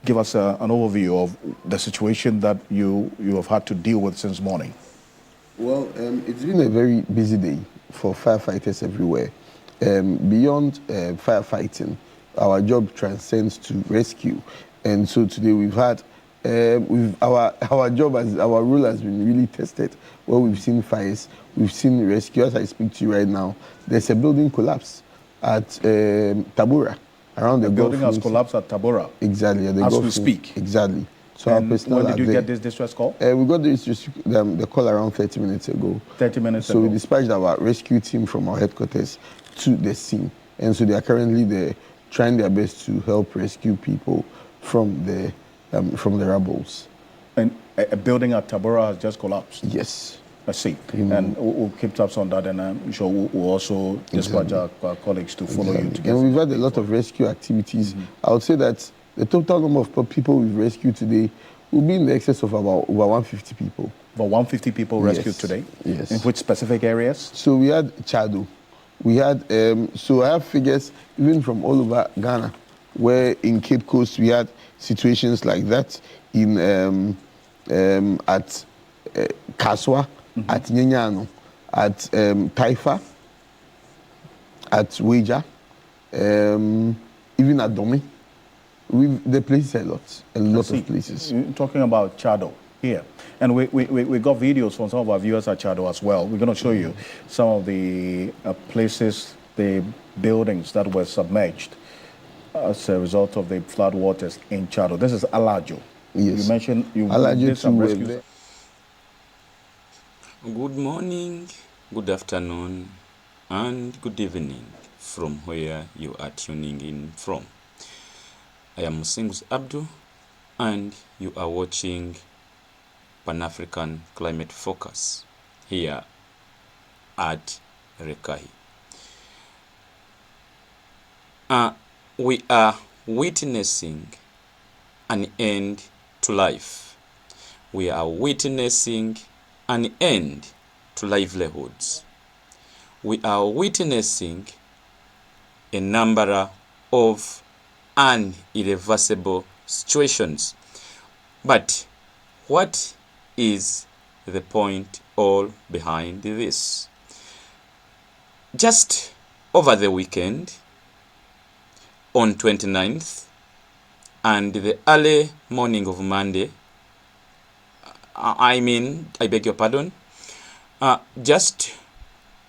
give us an overview of the situation that you have had to deal with since morning. Well, it's been a very busy day for firefighters everywhere. Beyond firefighting, our job transcends to rescue, and so today we've had our job as our role has been really tested. Well, we've seen fires, we've seen rescue. As I speak to you right now, there's a building collapse at Tabora around the building Gulf has collapsed at Tabora. Exactly, at the as Gulf we speak. Exactly. So and our personnel when did you there. get this distress call? We got the call around 30 minutes ago. 30 minutes ago. So we dispatched our rescue team from our headquarters to the scene. And so they are currently there trying their best to help rescue people from the rubbles. And a building at Tabora has just collapsed? Yes. I see. And we'll keep tabs on that, and I'm sure we'll also dispatch our colleagues to follow you. And we've had a lot of rescue activities. I would say that the total number of people we've rescued today will be in the excess of about over 150 people. About 150 people rescued today? Yes. In which specific areas? So we had Chado. We had, so I have figures even from all over Ghana, where in Cape Coast we had situations like that in at Kaswa, at Nyenyano, at Taifa, at Weja, even at Domi. The places a lot of places. You're talking about Chado here. And we got videos from some of our viewers at Chado as well. We're going to show you some of the places, the buildings that were submerged as a result of the flood waters in Chado. This is Alajo. Yes. You mentioned you did some rescues. Good morning, good afternoon, and good evening from where you are tuning in from. I am Musingus Abdu, and you are watching Pan-African Climate Focus here at Rekahi. We are witnessing an end to life. We are witnessing an end to livelihoods. We are witnessing a number of irreversible situations. But what is the point all behind this? Just over the weekend, on 29th, and the early morning of Monday, I beg your pardon, just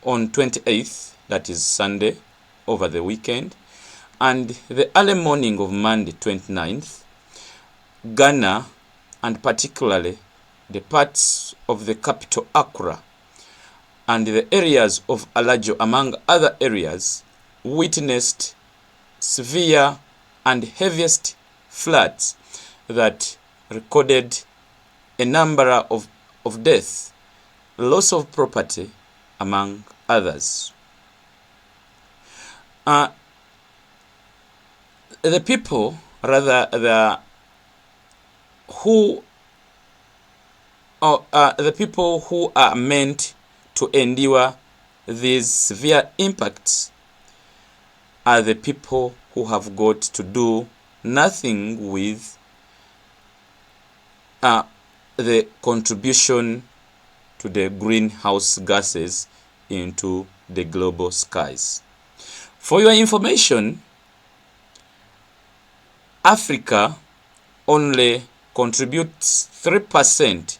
on 28th, that is Sunday, over the weekend, and the early morning of Monday, 29th, Ghana, and particularly the parts of the capital Accra and the areas of Alajo, among other areas, witnessed severe and heaviest floods that recorded a number of deaths, loss of property, among others. The people, rather the people who are meant to endure these severe impacts are the people who have got to do nothing with the contribution to the greenhouse gases into the global skies. For your information, Africa only contributes 3%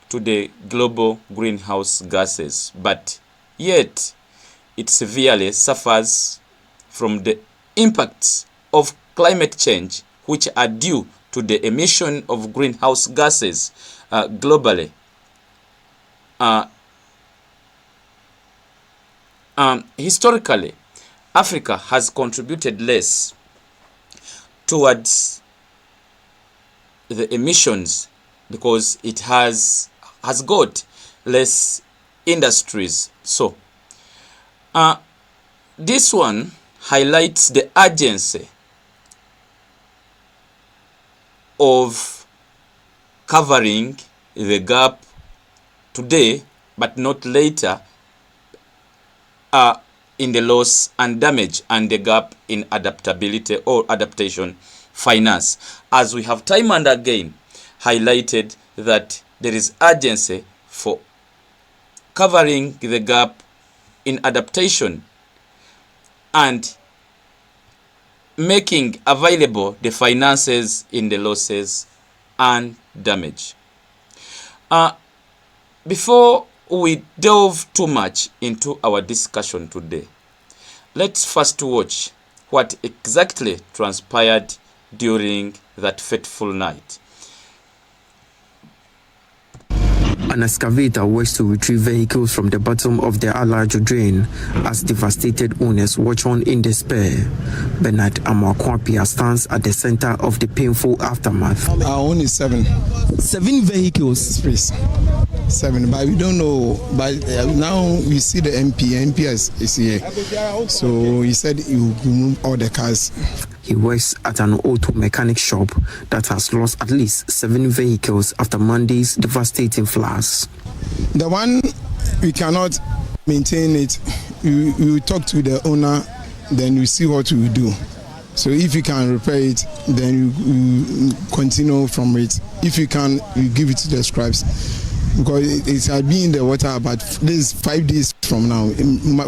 to the global greenhouse gases, but yet it severely suffers from the impacts of climate change, which are due to the emission of greenhouse gases globally. Historically, Africa has contributed less towards the emissions because it has got less industries. So this one highlights the urgency of covering the gap today, but not later, in the loss and damage and the gap in adaptability or adaptation finance, as we have time and again highlighted that there is urgency for covering the gap in adaptation and making available the finances in the losses and damage. Before we delve too much into our discussion today, let's first watch what exactly transpired during that fateful night. An excavator works to retrieve vehicles from the bottom of the Alajo drain as devastated owners watch on in despair. Bernard Amakwapia stands at the center of the painful aftermath. Our own is 7. 7 vehicles. Please. 7, but we don't know. But now we see the MP. MP is here. So he said he will remove all the cars. He works at an auto mechanic shop that has lost at least 7 vehicles after Monday's devastating floods. The one we cannot maintain it, we will talk to the owner, then we see what we will do. So if you can repair it, then we continue from it. If you can, we give it to the scribes. Because it has been in the water about 5 days from now,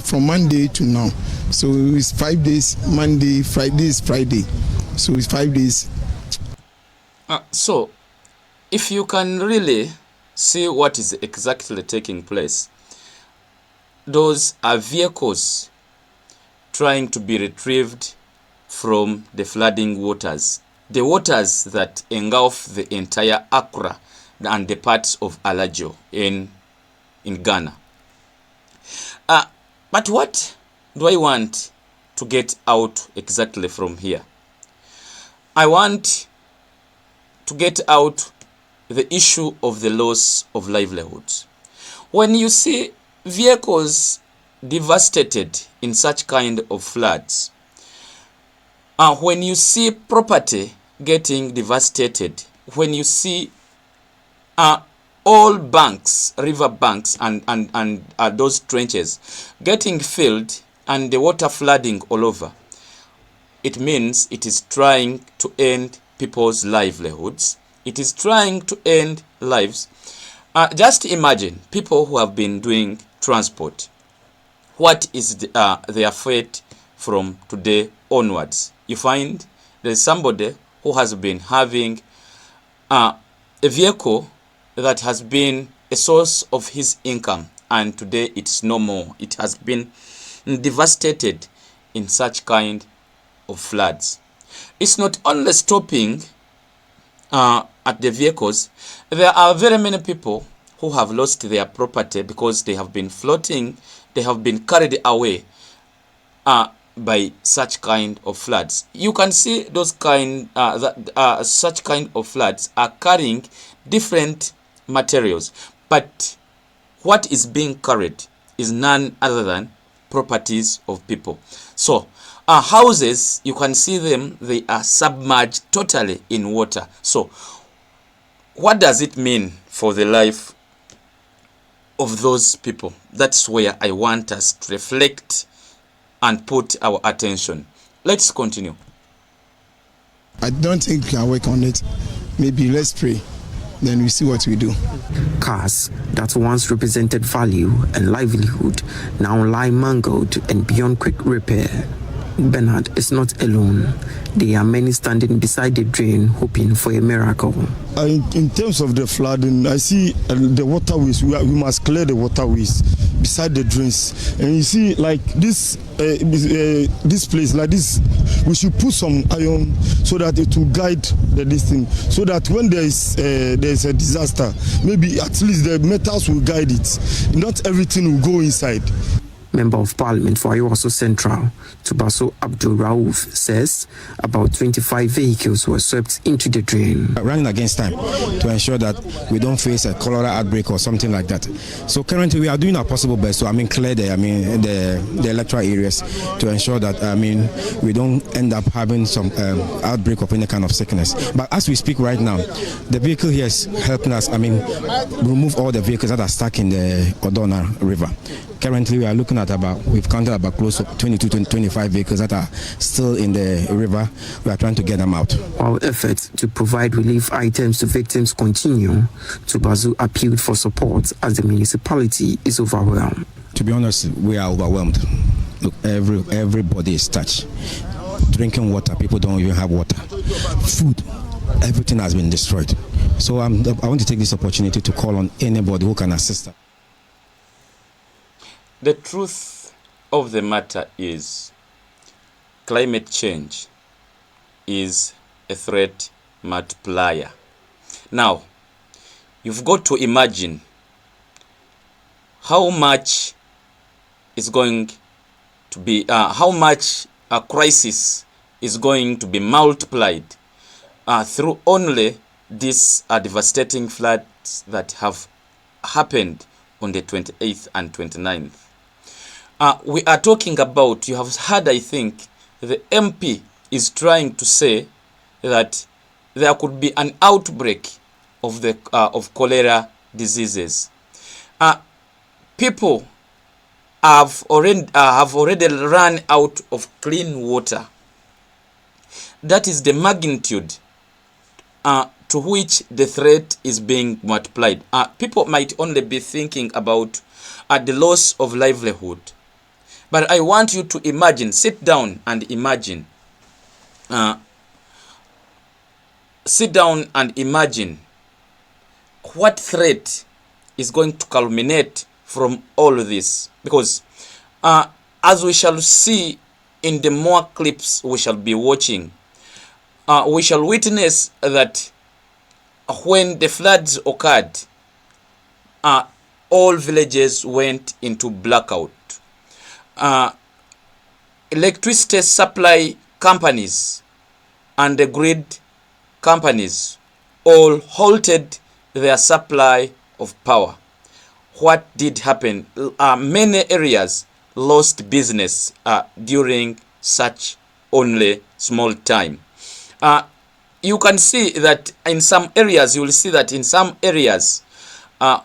from Monday to now. So it's 5 days, Monday, Friday is Friday. So it's 5 days. So, if you can really see what is exactly taking place, those are vehicles trying to be retrieved from the flooding waters. The waters that engulf the entire Accra and the parts of Alajo in Ghana. But what do I want to get out exactly from here? I want to get out the issue of the loss of livelihoods. When you see vehicles devastated in such kind of floods, when you see property getting devastated, when you see all banks, river banks and those trenches getting filled and the water flooding all over, it means it is trying to end people's livelihoods. It is trying to end lives. Just imagine people who have been doing transport. What is their fate from today onwards? You find there's somebody who has been having a vehicle that has been a source of his income, and today it's no more. It has been devastated in such kind of floods. It's not only stopping at the vehicles. There are very many people who have lost their property because they have been floating, they have been carried away by such kind of floods. You can see those such kind of floods are carrying different materials, but what is being carried is none other than properties of people. So houses, you can see them, they are submerged totally in water. So what does it mean for the life of those people? That's where I want us to reflect and put our attention. Let's continue. I don't think we can work on it. Maybe let's pray. Then we see what we do. Cars that once represented value and livelihood now lie mangled and beyond quick repair. Bernard is not alone. There are many standing beside the drain hoping for a miracle. In terms of the flooding, I see the waterways. We must clear the waterways beside the drains. And you see, like this place, like this, we should put some iron so that it will guide the distance. So that when there is a disaster, maybe at least the metals will guide it. Not everything will go inside. Member of Parliament for Ayawaso Central, Tubaso Abdul Rauf, says about 25 vehicles were swept into the drain. Running against time to ensure that we don't face a cholera outbreak or something like that. So currently we are doing our possible best to clear the electoral areas to ensure that we don't end up having some outbreak of any kind of sickness. But as we speak right now, the vehicle here is helping us remove all the vehicles that are stuck in the Odona River. Currently, we are looking at we've counted about close to 22 to 25 vehicles that are still in the river. We are trying to get them out. While efforts to provide relief items to victims continue, Tubazu appealed for support as the municipality is overwhelmed. To be honest, we are overwhelmed. Look, everybody is touched. Drinking water, people don't even have water. Food, everything has been destroyed. So I want to take this opportunity to call on anybody who can assist us. The truth of the matter is climate change is a threat multiplier. Now, you've got to imagine how much is going to be, how much a crisis is going to be multiplied through only these devastating floods that have happened on the 28th and 29th. We are talking about, you have heard, I think, the MP is trying to say that there could be an outbreak of the of cholera diseases. People have already run out of clean water. That is the magnitude to which the threat is being multiplied. People might only be thinking about the loss of livelihood. But I want you to imagine, sit down and imagine. Sit down and imagine what threat is going to culminate from all of this. Because as we shall see in the more clips we shall be watching, we shall witness that when the floods occurred, all villages went into blackout. Electricity supply companies and the grid companies all halted their supply of power. What did happen? Many areas lost business during such only small time. You can see that in some areas, you will see that in some areas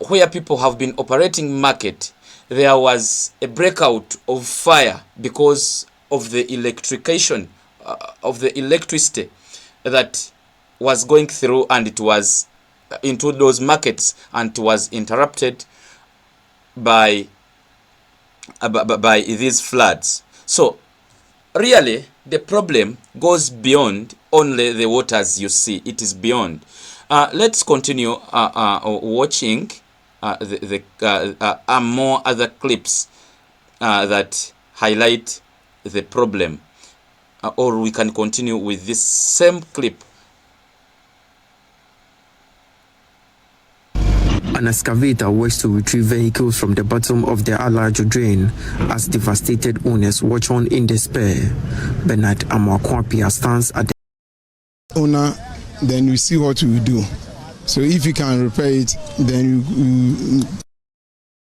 where people have been operating market, there was a breakout of fire because of the electrification of the electricity that was going through, and it was into those markets, and it was interrupted by these floods. So really the problem goes beyond only the waters you see. It is beyond. Let's continue watching more other clips that highlight the problem, or we can continue with this same clip. An excavator works to retrieve vehicles from the bottom of the Alajo drain as devastated owners watch on in despair. Bernard Amoakwapia stands at the owner, then we see what we do. So if you can repair it, then you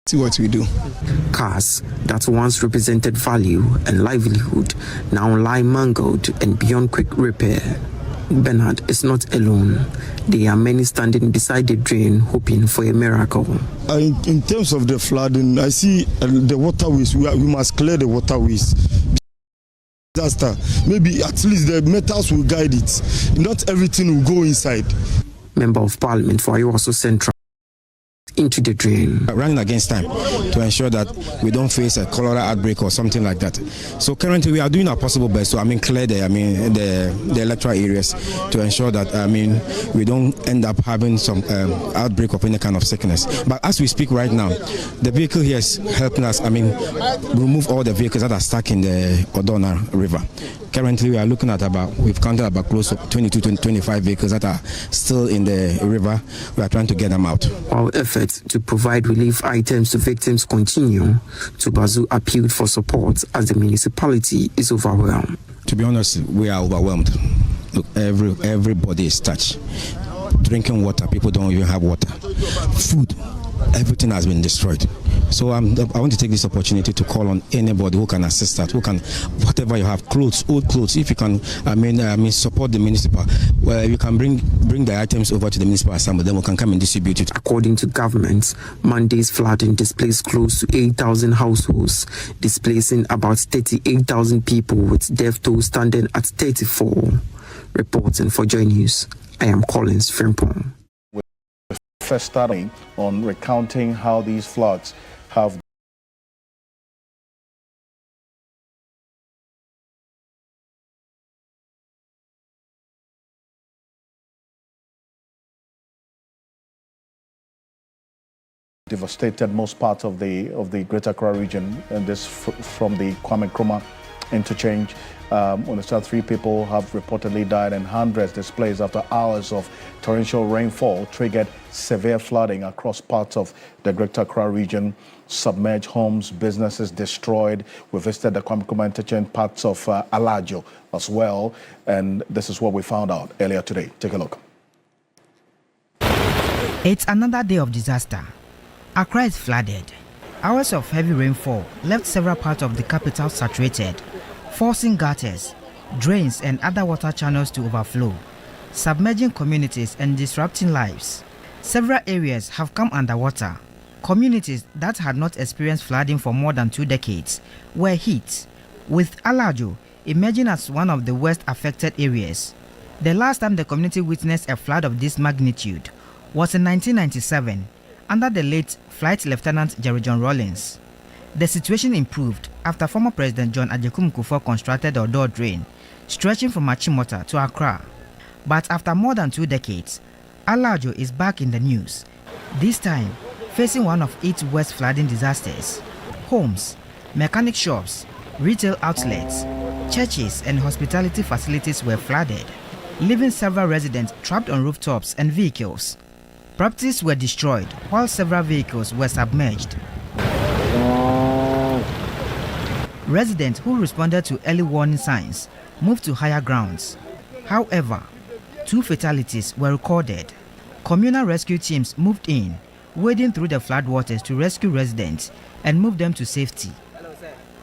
see what we do. Cars that once represented value and livelihood now lie mangled and beyond quick repair. Bernard is not alone. There are many standing beside the drain hoping for a miracle. In terms of the flooding, I see the waterways. We must clear the waterways. Disaster. Maybe at least the metals will guide it. Not everything will go inside. Member of Parliament for Iwaso Central into the drain. Running against time to ensure that we don't face a cholera outbreak or something like that. So currently we are doing our possible best to clear the electoral areas to ensure that we don't end up having some outbreak of any kind of sickness. But as we speak right now, the vehicle here is helping us remove all the vehicles that are stuck in the Odona River. Currently, we are looking at we've counted about close to 22 to 25 vehicles that are still in the river. We are trying to get them out. While efforts to provide relief items to victims continue, Tubazu appealed for support as the municipality is overwhelmed. To be honest, we are overwhelmed. Look, everybody is touched. Drinking water, people don't even have water. Food, everything has been destroyed. So I want to take this opportunity to call on anybody who can assist that, who can, whatever you have, clothes, old clothes, if you can, support the municipal. Well, you can bring the items over to the municipal assembly, then we can come and distribute it. According to government, Monday's flooding displaced close to 8,000 households, displacing about 38,000 people, with death toll standing at 34. Reporting for Joy News, I am Collins Frimpong. First starting on recounting how these floods have devastated most parts of the Greater Accra region, and this from the Kwame Nkrumah interchange. On the south, 3 people have reportedly died and hundreds displaced after hours of torrential rainfall triggered severe flooding across parts of the Greater Accra region. Submerged homes, businesses destroyed. We visited the Kwame Nkrumah interchange, parts of Alajo as well, and this is what we found out earlier today. Take a look. It's another day of disaster. Accra is flooded. Hours of heavy rainfall left several parts of the capital saturated, forcing gutters, drains and other water channels to overflow, submerging communities and disrupting lives. Several areas have come underwater. Communities that had not experienced flooding for more than 2 decades were hit, with Alajo emerging as one of the worst affected areas. The last time the community witnessed a flood of this magnitude was in 1997 under the late Flight Lieutenant Jerry John Rawlings. The situation improved after former President John Agyekum Kufuor constructed the Odo Drain, stretching from Achimota to Accra. But after more than 2 decades, Alajo is back in the news, this time facing one of its worst flooding disasters. Homes, mechanic shops, retail outlets, churches and hospitality facilities were flooded, leaving several residents trapped on rooftops and vehicles. Properties were destroyed while several vehicles were submerged. Residents who responded to early warning signs moved to higher grounds. However, 2 fatalities were recorded. Communal rescue teams moved in, wading through the floodwaters to rescue residents and move them to safety.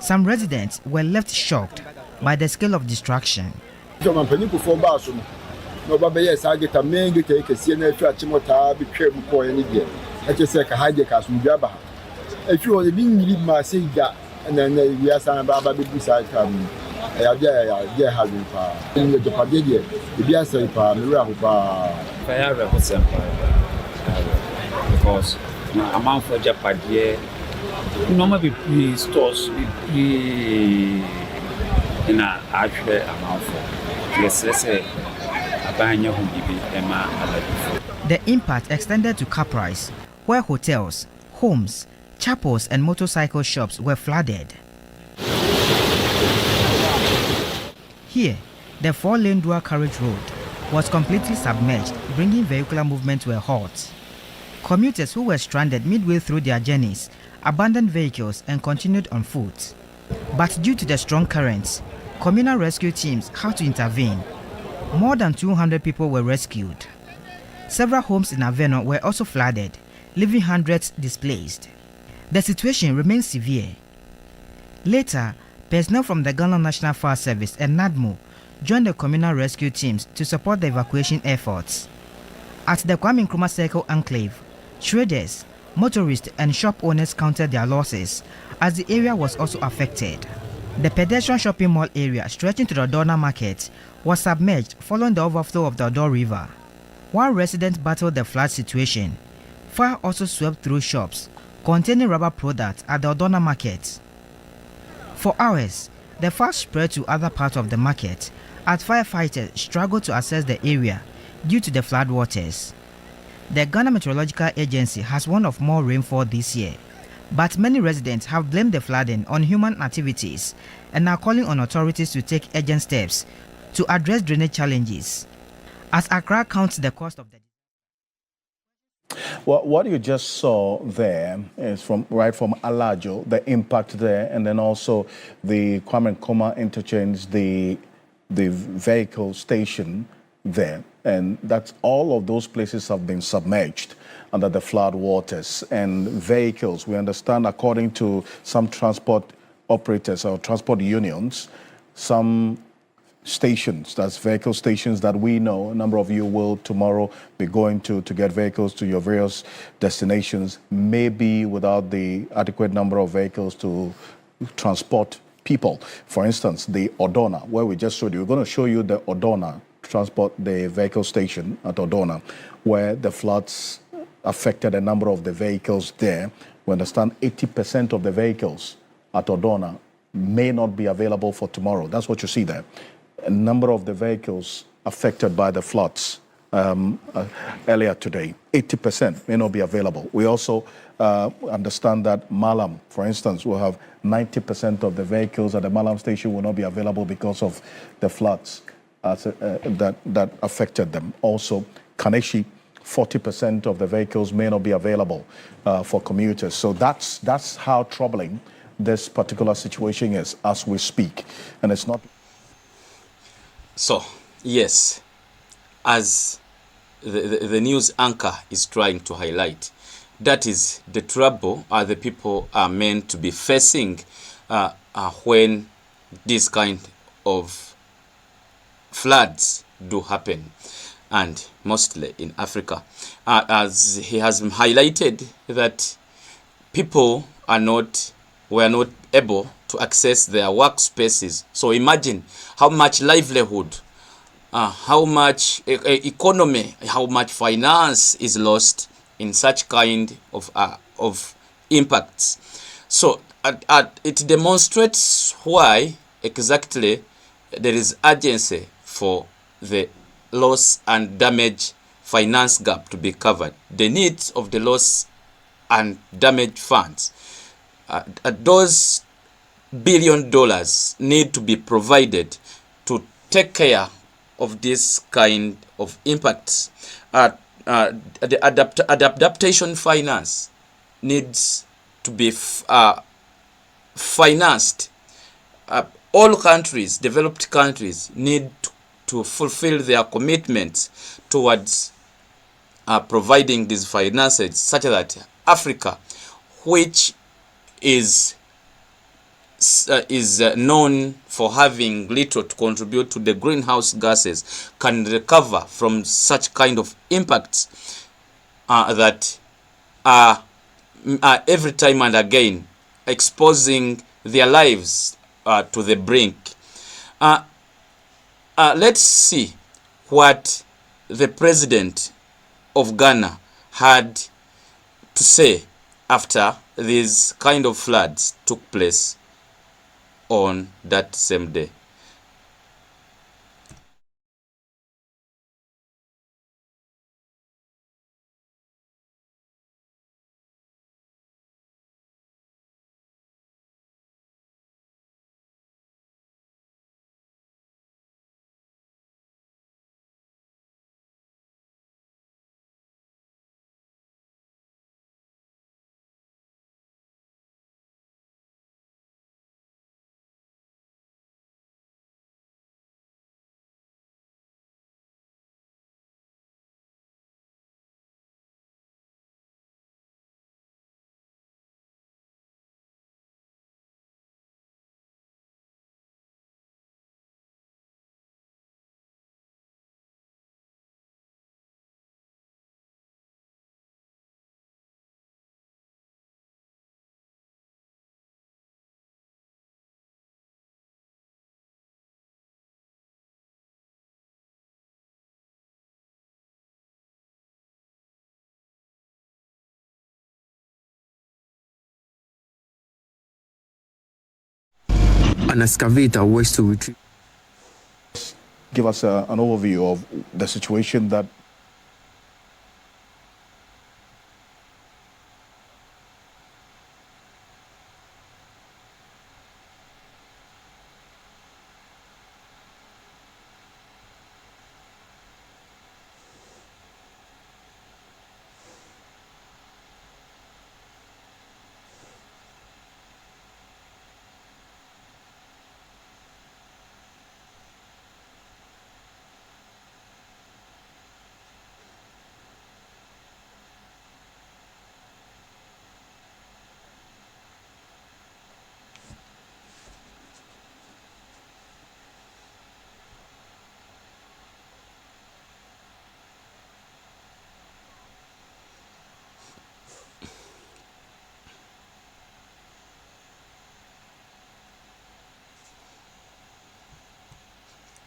Some residents were left shocked by the scale of destruction. Because amount for Japadia, normally be stores be in a actual amount for. Let's say the impact extended to Caprice, where hotels, homes, chapels and motorcycle shops were flooded. Here, the 4-lane dual carriage road was completely submerged, bringing vehicular movement to a halt. Commuters who were stranded midway through their journeys abandoned vehicles and continued on foot. But due to the strong currents, communal rescue teams had to intervene. More than 200 people were rescued. Several homes in Aveno were also flooded, leaving hundreds displaced. The situation remains severe. Later, personnel from the Ghana National Fire Service and NADMO joined the communal rescue teams to support the evacuation efforts. At the Kwame Nkrumah Circle Enclave, traders, motorists and shop owners counted their losses as the area was also affected. The pedestrian shopping mall area stretching to the Donna Market was submerged following the overflow of the Odo River. While residents battled the flood situation, fire also swept through shops containing rubber products at the Odona Market. For hours, the fire spread to other parts of the market as firefighters struggled to access the area due to the floodwaters. The Ghana Meteorological Agency has warned of more rainfall this year, but many residents have blamed the flooding on human activities and are calling on authorities to take urgent steps to address drainage challenges. As Accra counts the cost of the... Well, what you just saw there is from Alajo, the impact there, and then also the Kwame Nkrumah interchange, the vehicle station there, and that's all of those places have been submerged under the flood waters. And vehicles, we understand, according to some transport operators or transport unions, some stations, that's vehicle stations that we know, a number of you will tomorrow be going to get vehicles to your various destinations, maybe without the adequate number of vehicles to transport people. For instance, the Odona, where we just showed you, we're going to show you the Odona transport, the vehicle station at Odona, where the floods affected a number of the vehicles there. We understand 80% of the vehicles at Odona may not be available for tomorrow. That's what you see there. A number of the vehicles affected by the floods earlier today, 80% may not be available. We also understand that Malam, for instance, will have 90% of the vehicles at the Malam station will not be available because of the floods that affected them. Also, Kaneshi, 40% of the vehicles may not be available for commuters. So that's how troubling this particular situation is as we speak. And it's not... So, yes, as the news anchor is trying to highlight, that is the trouble the people are meant to be facing when this kind of floods do happen, and mostly in Africa. As he has highlighted that people were not able to access their workspaces. So imagine how much livelihood, how much economy, how much finance is lost in such kind of impacts. So it demonstrates why exactly there is urgency for the loss and damage finance gap to be covered. The needs of the loss and damage funds, those $1 billion need to be provided to take care of this kind of impacts. The adaptation finance needs to be financed. All countries, developed countries, need to fulfill their commitments towards providing these finances, such that Africa, which is known for having little to contribute to the greenhouse gases, can recover from such kind of impacts that are every time and again exposing their lives to the brink. Let's see what the president of Ghana had to say after these kind of floods took place on that same day. An excavator works to retrieve. Give us an overview of the situation that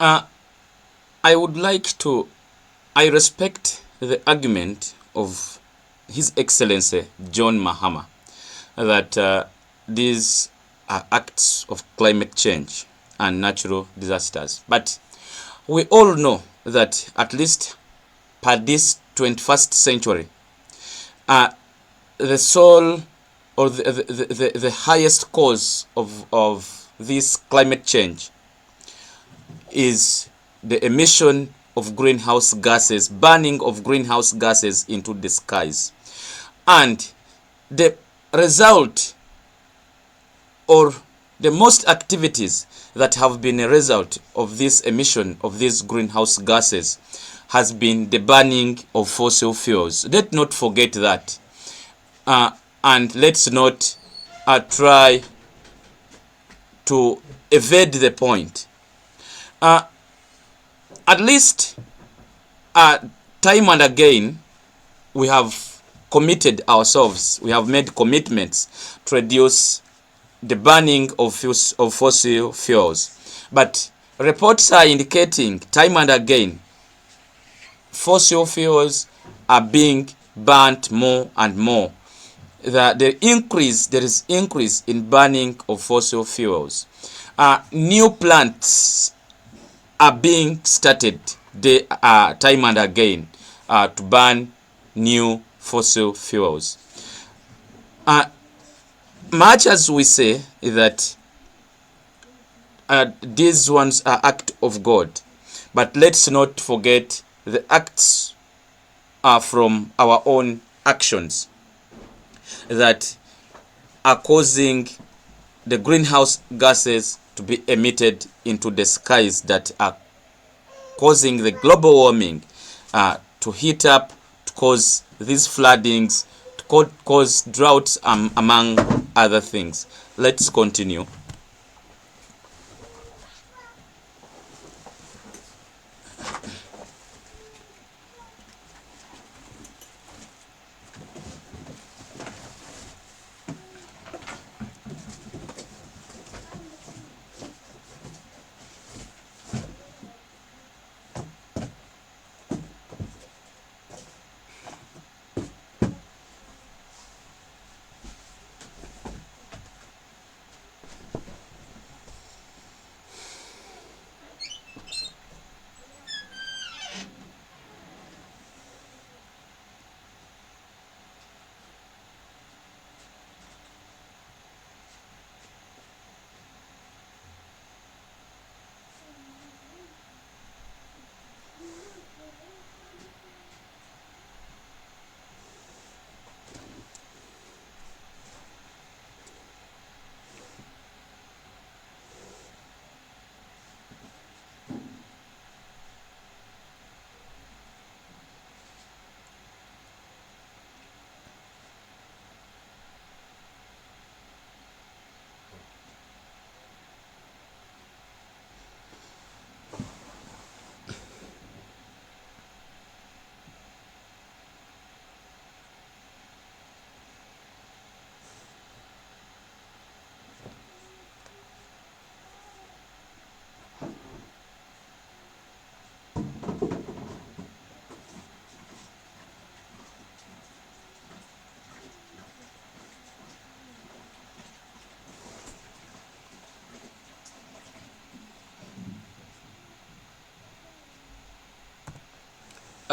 I would like to, I respect the argument of His Excellency John Mahama that these are acts of climate change and natural disasters. But we all know that at least per this 21st century, the sole or the highest cause of this climate change is the emission of greenhouse gases, burning of greenhouse gases into the skies. And the result, or the most activities that have been a result of this emission of these greenhouse gases, has been the burning of fossil fuels. Let's not forget that. And let's not try to evade the point. At least time and again, we have committed ourselves, we have made commitments to reduce the burning of fossil fuels. But reports are indicating time and again, fossil fuels are being burnt more and more. There is increase in burning of fossil fuels. New plants are being started time and again to burn new fossil fuels. Much as we say that these ones are act of God, but let's not forget the acts from our own actions that are causing the greenhouse gases to be emitted into the skies, that are causing the global warming to heat up, to cause these floodings, to cause droughts, among other things. Let's continue.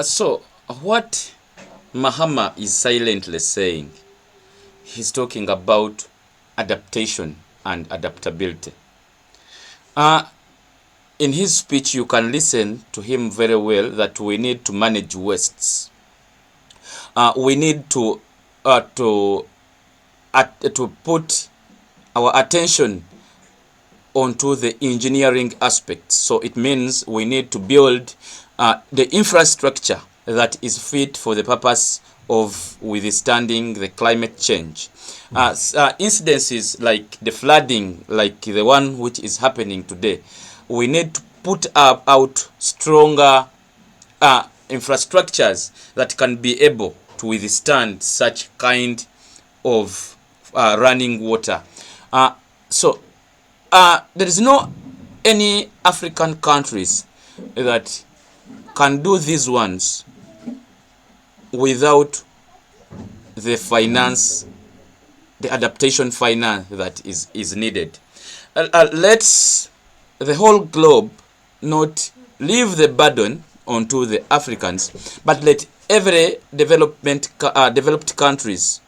So, what Mahama is silently saying, he's talking about adaptation and adaptability. In his speech, you can listen to him very well that we need to manage wastes. We need to put our attention onto the engineering aspects. So it means we need to build the infrastructure that is fit for the purpose of withstanding the climate change. Incidences like the flooding, like the one which is happening today, we need to put out stronger infrastructures that can be able to withstand such kind of running water. So there is no any African countries that can do these ones without the finance, the adaptation finance that is needed. Let's the whole globe not leave the burden onto the Africans, but let every developed countries,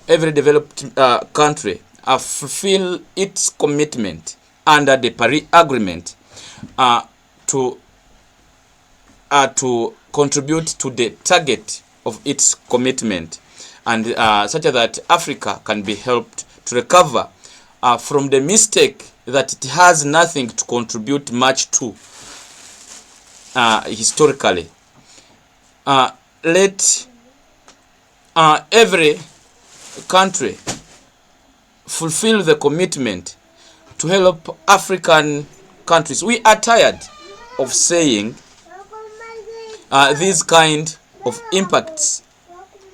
every developed country fulfill its commitment under the Paris Agreement to contribute to the target of its commitment, and such that Africa can be helped to recover from the mistake that it has nothing to contribute much to historically. Let every country fulfill the commitment to help African countries. We are tired of saying these kind of impacts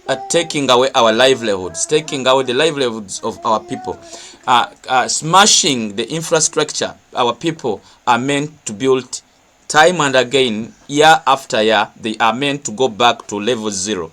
are taking away our livelihoods, taking away the livelihoods of our people, smashing the infrastructure our people are meant to build time and again, year after year. They are meant to go back to level 0.